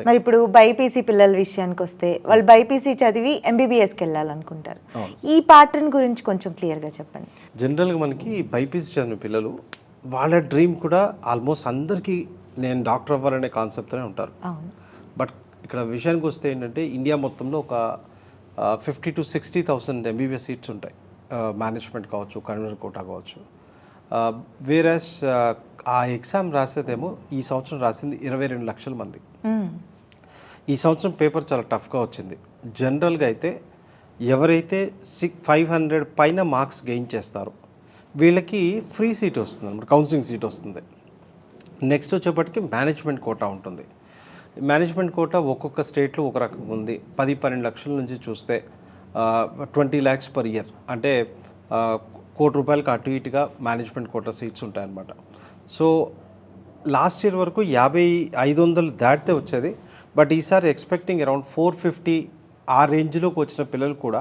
మరి ఇప్పుడు బైపీసీ పిల్లల విషయానికి వస్తే వాళ్ళు బైపీసీ చదివి ఎంబీబీఎస్కి వెళ్ళాలనుకుంటారు. ఈ ప్యాటర్న్ గురించి కొంచెం క్లియర్గా చెప్పండి. జనరల్గా మనకి బైపీసీ చదివిన పిల్లలు వాళ్ళ డ్రీమ్ కూడా ఆల్మోస్ట్ అందరికీ నేను డాక్టర్ అవ్వాలనే కాన్సెప్ట్తోనే ఉంటారు. అవును. బట్ ఇక్కడ విషయానికి వస్తే ఏంటంటే ఇండియా మొత్తంలో ఒక 50,000 to 60,000 ఎంబీబీఎస్ సీట్స్ ఉంటాయి. మేనేజ్మెంట్ కావచ్చు, కన్వీనర్ కోటా కావచ్చు. వేరస్ ఆ ఎగ్జామ్ రాసేదేమో ఈ సంవత్సరం రాసింది 22 లక్షల మంది. ఈ సంవత్సరం పేపర్ చాలా టఫ్గా వచ్చింది. జనరల్గా అయితే ఎవరైతే 500 పైన మార్క్స్ గెయిన్ చేస్తారో వీళ్ళకి ఫ్రీ సీట్ వస్తుంది అన్నమాట, కౌన్సిలింగ్ సీట్ వస్తుంది. నెక్స్ట్ వచ్చేప్పటికి మేనేజ్మెంట్ కోటా ఉంటుంది. మేనేజ్మెంట్ కోటా ఒక్కొక్క స్టేట్లో ఒక రకం ఉంది. 10-12 లక్షల నుంచి చూస్తే 20 lakhs per year, అంటే ₹1,00,00,000 అటు ఇటుగా మేనేజ్మెంట్ కోటా సీట్స్ ఉంటాయన్నమాట. సో లాస్ట్ ఇయర్ వరకు 500 దాటితే వచ్చేది. బట్ ఈసారి ఎక్స్పెక్టింగ్ అరౌండ్ 450 ఆ రేంజ్లోకి వచ్చిన పిల్లలు కూడా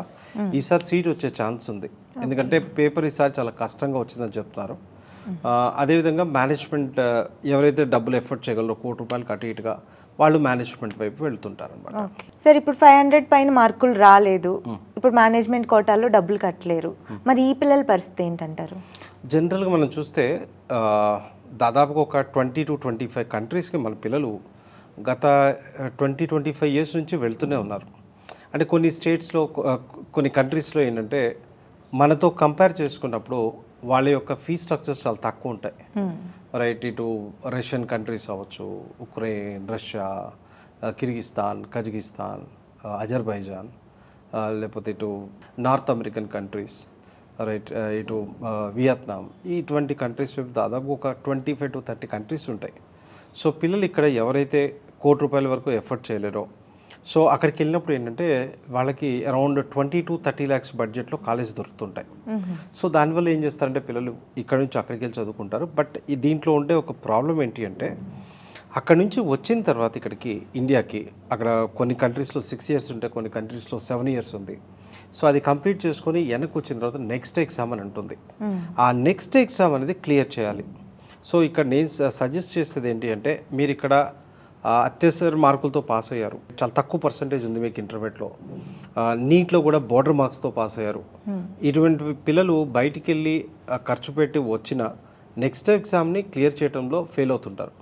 ఈసారి సీట్ వచ్చే ఛాన్స్ ఉంది. ఎందుకంటే పేపర్ ఈసారి చాలా కష్టంగా వచ్చిందని చెప్తున్నారు. అదేవిధంగా మేనేజ్మెంట్ ఎవరైతే డబ్బులు ఎఫర్ట్ చేయగలరో ₹1,00,00,000 అటు ఇటుగా వాళ్ళు మేనేజ్మెంట్ వైపు వెళ్తుంటారు అనమాట. సార్ ఇప్పుడు 500 పైన మార్కులు రాలేదు, ఇప్పుడు మేనేజ్మెంట్ కోటాలో డబ్బులు కట్టలేరు, మరి ఈ పిల్లల పరిస్థితి ఏంటంటారు? జనరల్గా మనం చూస్తే దాదాపుగా ఒక 20 to 25 కంట్రీస్కి మన పిల్లలు గత 20-25 years నుంచి వెళ్తూనే ఉన్నారు. అంటే కొన్ని స్టేట్స్లో కొన్ని కంట్రీస్లో ఏంటంటే మనతో కంపేర్ చేసుకున్నప్పుడు వాళ్ళ యొక్క ఫీ స్ట్రక్చర్స్ చాలా తక్కువ ఉంటాయి. రైట్, ఇటు రష్యన్ కంట్రీస్ అవ్వచ్చు, Ukraine, Russia, Kyrgyzstan, Kazakhstan, Azerbaijan, లేకపోతే ఇటు నార్త్ అమెరికన్ కంట్రీస్, రైట్, ఇటు వియత్నాం, ఇటువంటి కంట్రీస్ దాదాపు ఒక 25 to 30 కంట్రీస్ ఉంటాయి. సో పిల్లలు ఇక్కడ ఎవరైతే ₹1,00,00,000 వరకు ఎఫర్ట్ చేయలేరో, సో అక్కడికి వెళ్ళినప్పుడు ఏంటంటే వాళ్ళకి అరౌండ్ 20 to 30 lakhs బడ్జెట్లో కాలేజ్ దొరుకుతుంటాయి. సో దానివల్ల ఏం చేస్తారంటే పిల్లలు ఇక్కడ నుంచి అక్కడికి వెళ్ళి చదువుకుంటారు. బట్ దీంట్లో ఉండే ఒక ప్రాబ్లం ఏంటి అంటే అక్కడ నుంచి వచ్చిన తర్వాత ఇక్కడికి ఇండియాకి అక్కడ కొన్ని కంట్రీస్లో 6 years ఉంటాయి, కొన్ని కంట్రీస్లో 7 years ఉంది. సో అది కంప్లీట్ చేసుకొని వెనక్కి వచ్చిన తర్వాత నెక్స్ట్ ఎగ్జామ్ అని ఉంటుంది. ఆ నెక్స్ట్ ఎగ్జామ్ అనేది క్లియర్ చేయాలి. సో ఇక్కడ నేను సజెస్ట్ చేసేది ఏంటి అంటే మీరు ఇక్కడ అత్యవసర మార్కులతో పాస్ అయ్యారు, చాలా తక్కువ పర్సంటేజ్ ఉంది మీకు ఇంటర్మీడియట్లో, నీట్లో కూడా బోర్డర్ మార్క్స్తో పాస్ అయ్యారు. ఇటువంటి పిల్లలు బయటికి వెళ్ళి ఖర్చు పెట్టి వచ్చిన నెక్స్ట్ ఎగ్జామ్ని క్లియర్ చేయడంలో ఫెయిల్ అవుతుంటారు.